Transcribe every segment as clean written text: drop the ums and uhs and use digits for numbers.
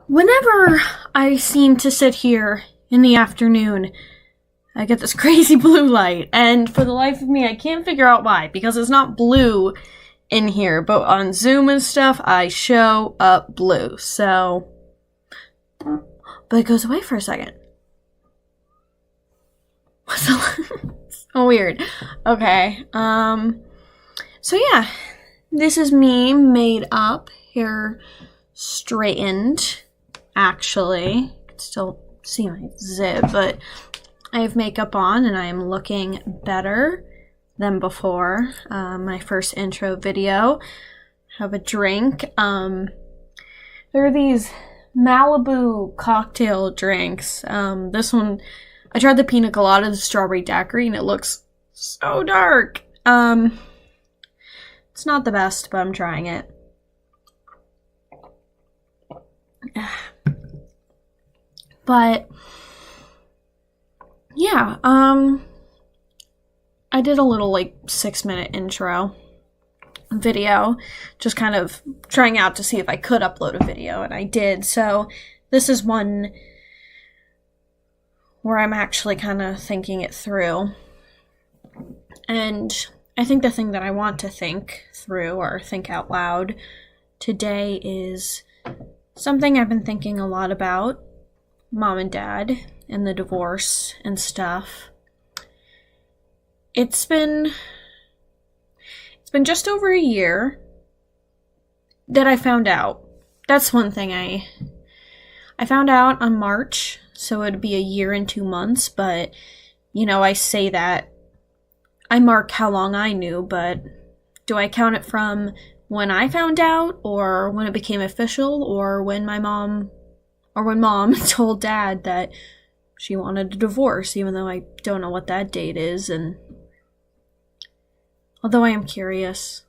Whenever I seem to sit here in the afternoon, I get this crazy blue light, and for the life of me, I can't figure out why, because it's not blue in here, but on Zoom and stuff, I show up blue, so... But it goes away for a second. What's so weird. Okay, so yeah, this is me made up, hair straightened, actually. You can still see my zip, but I have makeup on and I am looking better than before. My first intro video. Have a drink. There are these Malibu cocktail drinks. This one, I tried the pina colada, the strawberry daiquiri, and it looks so dark. It's not the best, but I'm trying it. But yeah, I did a little 6-minute intro video, just kind of trying out to see if I could upload a video, and I did. So this is one where I'm actually kind of thinking it through. And I think the thing that I want to think through or think out loud today is something I've been thinking a lot about, Mom and Dad and the divorce and stuff. It's been just over a year that I found out. That's one thing I found out on March, so it'd be a year and 2 months, but I say that I mark how long I knew, but do I count it from when I found out, or when it became official, or when Mom told Dad that she wanted a divorce, even though I don't know what that date is, and although I am curious.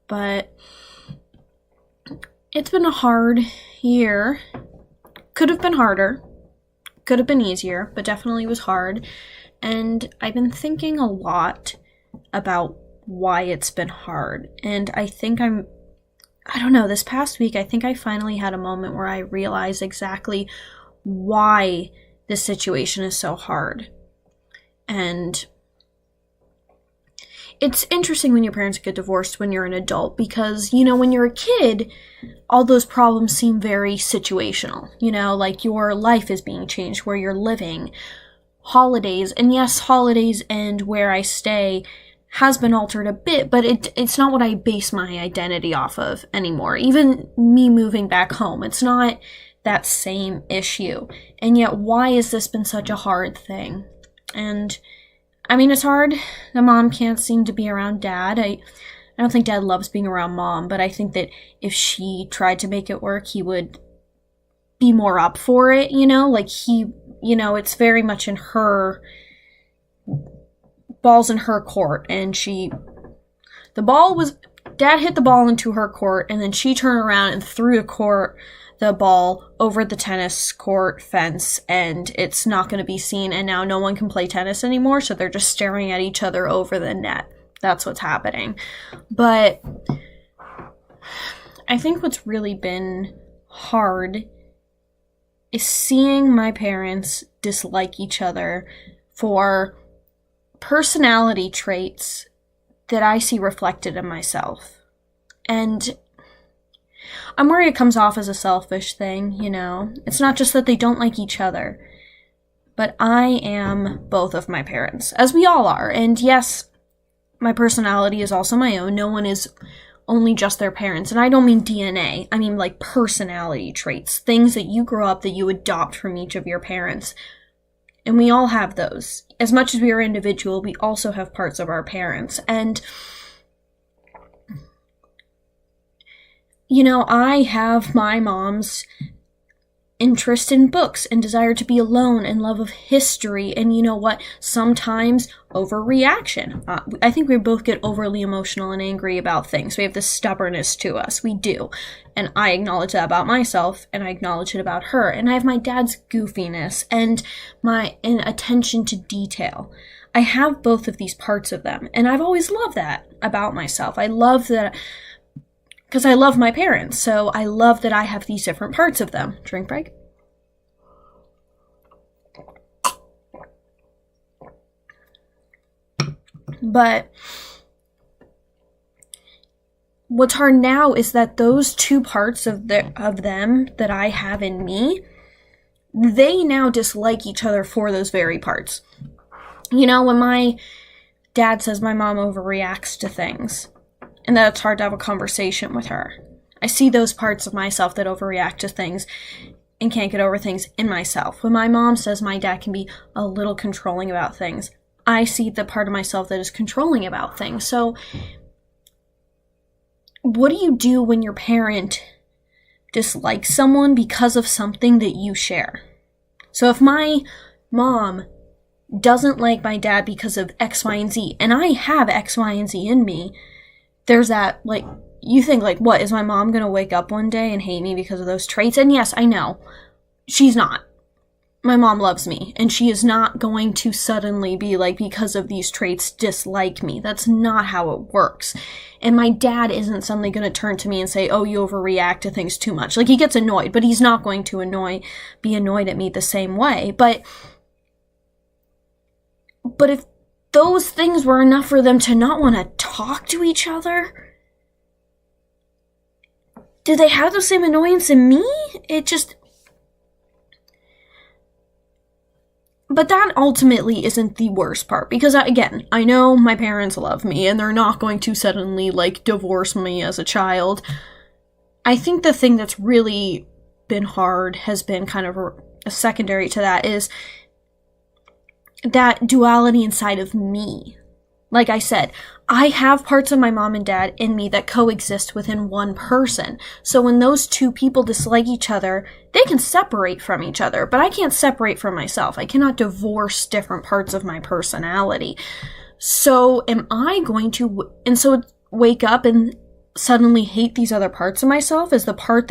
But it's been a hard year. Could have been harder. Could have been easier, but definitely was hard. And I've been thinking a lot about why it's been hard. And I think this past week, I think I finally had a moment where I realized exactly why this situation is so hard. And it's interesting when your parents get divorced when you're an adult, because, when you're a kid, all those problems seem very situational. Like your life is being changed, where you're living, holidays, and yes, holidays and where I stay has been altered a bit, but it's not what I base my identity off of anymore. Even me moving back home, it's not that same issue. And yet, why has this been such a hard thing? And it's hard. The mom can't seem to be around Dad. I don't think Dad loves being around Mom, but I think that if she tried to make it work, he would be more up for it, it's very much in her, ball's in her court, and Dad hit the ball into her court, and then she turned around and threw the ball over the tennis court fence, and it's not going to be seen, and now no one can play tennis anymore, so they're just staring at each other over the net. That's what's happening. But I think what's really been hard is seeing my parents dislike each other for personality traits that I see reflected in myself. And I'm worried it comes off as a selfish thing, It's not just that they don't like each other, but I am both of my parents, as we all are. And yes, my personality is also my own. No one is only just their parents. And I don't mean DNA. I mean personality traits, things that you grow up that you adopt from each of your parents. And we all have those. As much as we are individual, we also have parts of our parents. And I have my mom's interest in books and desire to be alone and love of history, and sometimes overreaction. I think we both get overly emotional and angry about things. We have this stubbornness to us. We do. And I acknowledge that about myself, and I acknowledge it about her. And I have my dad's goofiness and my attention to detail. I have both of these parts of them, and I've always loved that about myself. I love that because I love my parents, so I love that I have these different parts of them. Drink break. But what's hard now is that those two parts of them that I have in me, they now dislike each other for those very parts. You know, when my dad says my mom overreacts to things, and that it's hard to have a conversation with her, I see those parts of myself that overreact to things and can't get over things in myself. When my mom says my dad can be a little controlling about things, I see the part of myself that is controlling about things. So what do you do when your parent dislikes someone because of something that you share? So if my mom doesn't like my dad because of X, Y, and Z, and I have X, Y, and Z in me, there's that, like, you think, like, what, is my mom going to wake up one day and hate me because of those traits? And yes, I know, she's not. My mom loves me, and she is not going to suddenly be like, because of these traits, dislike me. That's not how it works. And my dad isn't suddenly going to turn to me and say, oh, you overreact to things too much. Like, he gets annoyed, but he's not going to be annoyed at me the same way. But if those things were enough for them to not want to talk to each other, do they have the same annoyance in me? But that ultimately isn't the worst part, because again, I know my parents love me and they're not going to suddenly, like, divorce me as a child. I think the thing that's really been hard has been kind of a secondary to that is that duality inside of me. Like I said, I have parts of my mom and dad in me that coexist within one person. So when those two people dislike each other, they can separate from each other, but I can't separate from myself. I cannot divorce different parts of my personality. So am I going to, wake up and suddenly hate these other parts of myself? Is the part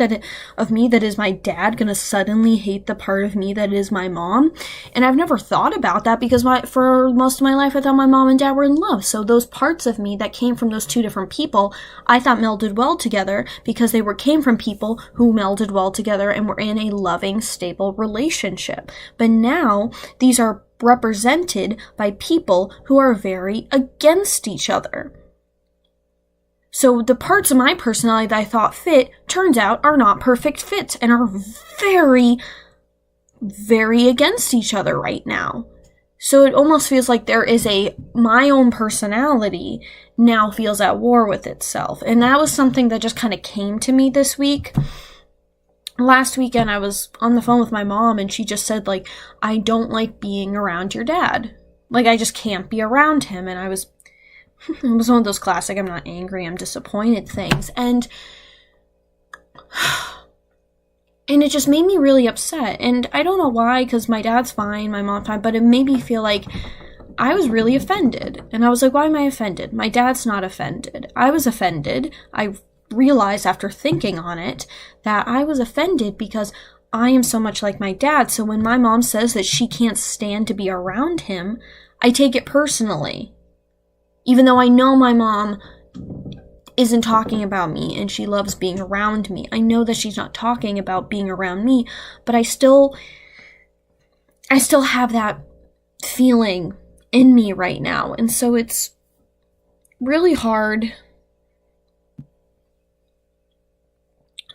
of me that is my dad going to suddenly hate the part of me that is my mom? And I've never thought about that because for most of my life I thought my mom and dad were in love. So those parts of me that came from those two different people, I thought melded well together because they came from people who melded well together and were in a loving, stable relationship. But now these are represented by people who are very against each other. So the parts of my personality that I thought fit, turns out, are not perfect fits and are very, very against each other right now. So it almost feels like my own personality now feels at war with itself. And that was something that just kind of came to me this week. Last weekend I was on the phone with my mom and she just said, like, I don't like being around your dad. Like, I just can't be around him. And it was one of those classic, I'm not angry, I'm disappointed things. And it just made me really upset. And I don't know why, because my dad's fine, my mom's fine, but it made me feel like I was really offended. And I was like, why am I offended? My dad's not offended. I was offended. I realized after thinking on it that I was offended because I am so much like my dad. So when my mom says that she can't stand to be around him, I take it personally. Even though I know my mom isn't talking about me and she loves being around me. I know that she's not talking about being around me, but I still have that feeling in me right now. And so it's really hard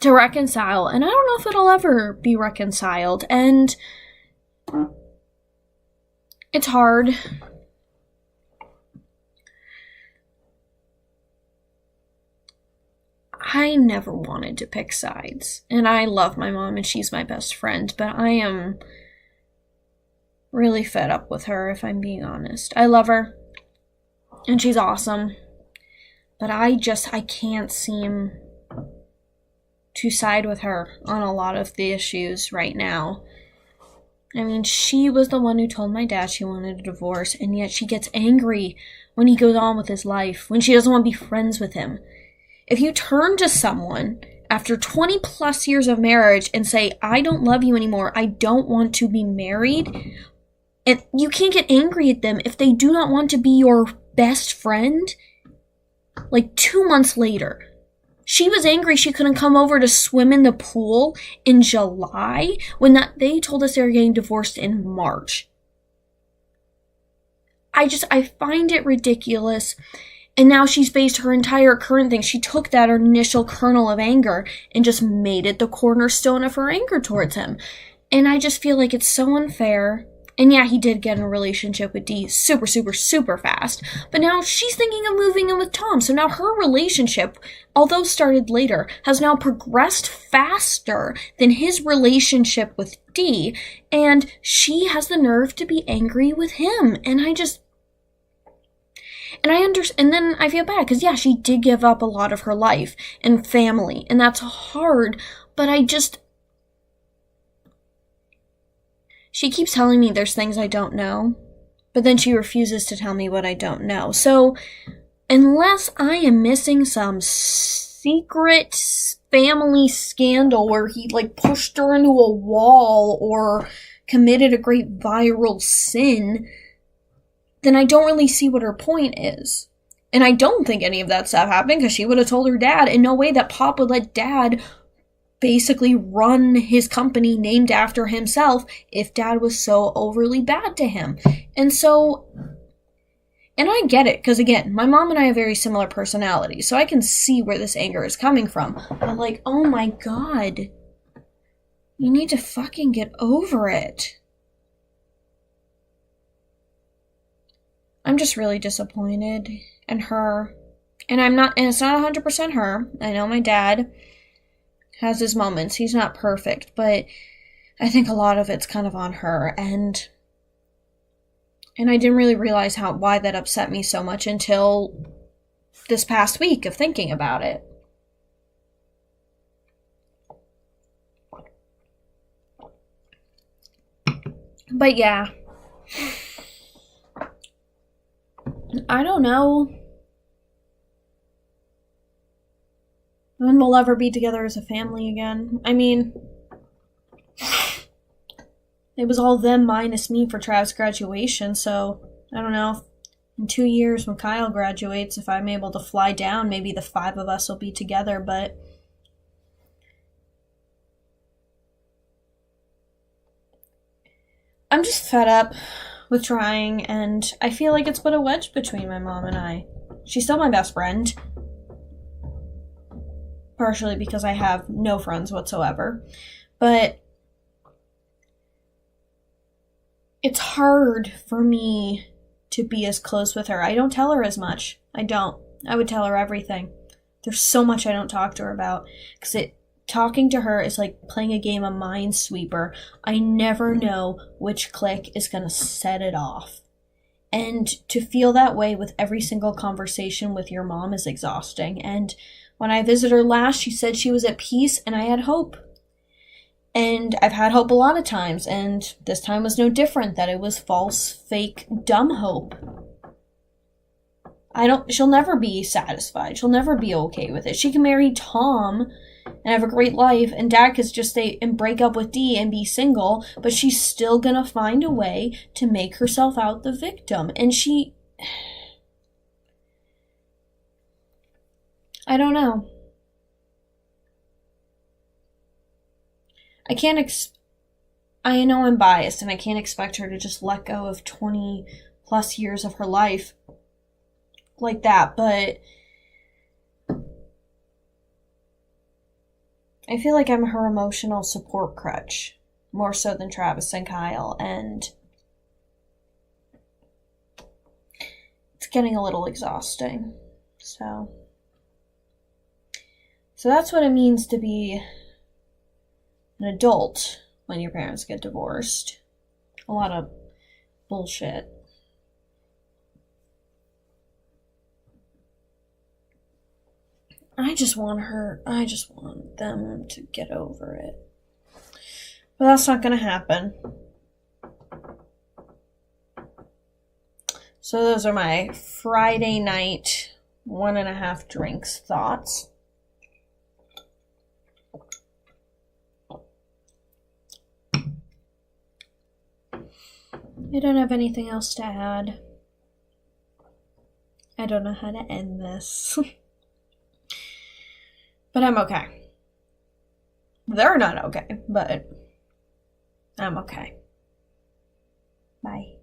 to reconcile. And I don't know if it'll ever be reconciled. And it's hard. I never wanted to pick sides, and I love my mom and she's my best friend, but I am really fed up with her, if I'm being honest. I love her, and she's awesome, but I can't seem to side with her on a lot of the issues right now. I mean, she was the one who told my dad she wanted a divorce, and yet she gets angry when he goes on with his life, when she doesn't want to be friends with him. If you turn to someone after 20 plus years of marriage and say, I don't love you anymore, I don't want to be married, and you can't get angry at them if they do not want to be your best friend, like 2 months later, She was angry she couldn't come over to swim in the pool in July when they told us they were getting divorced in March. I find it ridiculous. And now she's faced her entire current thing. She took that initial kernel of anger and just made it the cornerstone of her anger towards him. And I just feel like it's so unfair. And yeah, he did get in a relationship with Dee super, super, super fast. But now she's thinking of moving in with Tom. So now her relationship, although started later, has now progressed faster than his relationship with Dee. And she has the nerve to be angry with him. And and then I feel bad because, yeah, she did give up a lot of her life and family, and that's hard, but she keeps telling me there's things I don't know, but then she refuses to tell me what I don't know. So, unless I am missing some secret family scandal where he, pushed her into a wall or committed a great viral sin, then I don't really see what her point is. And I don't think any of that stuff happened because she would have told her dad. In no way that Pop would let dad basically run his company named after himself if dad was so overly bad to him. And I get it, because again, my mom and I have very similar personalities, so I can see where this anger is coming from. But oh my god, you need to fucking get over it. I'm just really disappointed in her. And it's not 100% her. I know my dad has his moments. He's not perfect, but I think a lot of it's kind of on her. And I didn't really realize why that upset me so much until this past week of thinking about it. But yeah. I don't know when we'll ever be together as a family again. I mean, it was all them minus me for Trav's graduation, so I don't know. In 2 years when Kyle graduates, if I'm able to fly down, maybe the 5 of us will be together, but I'm just fed up with trying, and I feel like it's put a wedge between my mom and I. She's still my best friend. Partially because I have no friends whatsoever. But it's hard for me to be as close with her. I don't tell her as much. I don't. I would tell her everything. There's so much I don't talk to her about. Because talking to her is like playing a game of Minesweeper. I never know which click is going to set it off. And to feel that way with every single conversation with your mom is exhausting. And when I visited her last, she said she was at peace and I had hope. And I've had hope a lot of times, and this time was no different, that it was false, fake, dumb hope. She'll never be satisfied. She'll never be okay with it. She can marry Tom and have a great life, and dad could just stay and break up with Dee and be single, but she's still gonna find a way to make herself out the victim. And I don't know. I know I'm biased, and I can't expect her to just let go of 20 plus years of her life like that, but I feel like I'm her emotional support crutch, more so than Travis and Kyle, and it's getting a little exhausting. So that's what it means to be an adult when your parents get divorced. A lot of bullshit. I just want them to get over it. But that's not gonna happen. So those are my Friday night 1.5 drinks thoughts. I don't have anything else to add. I don't know how to end this. But I'm okay. They're not okay, but I'm okay. Bye.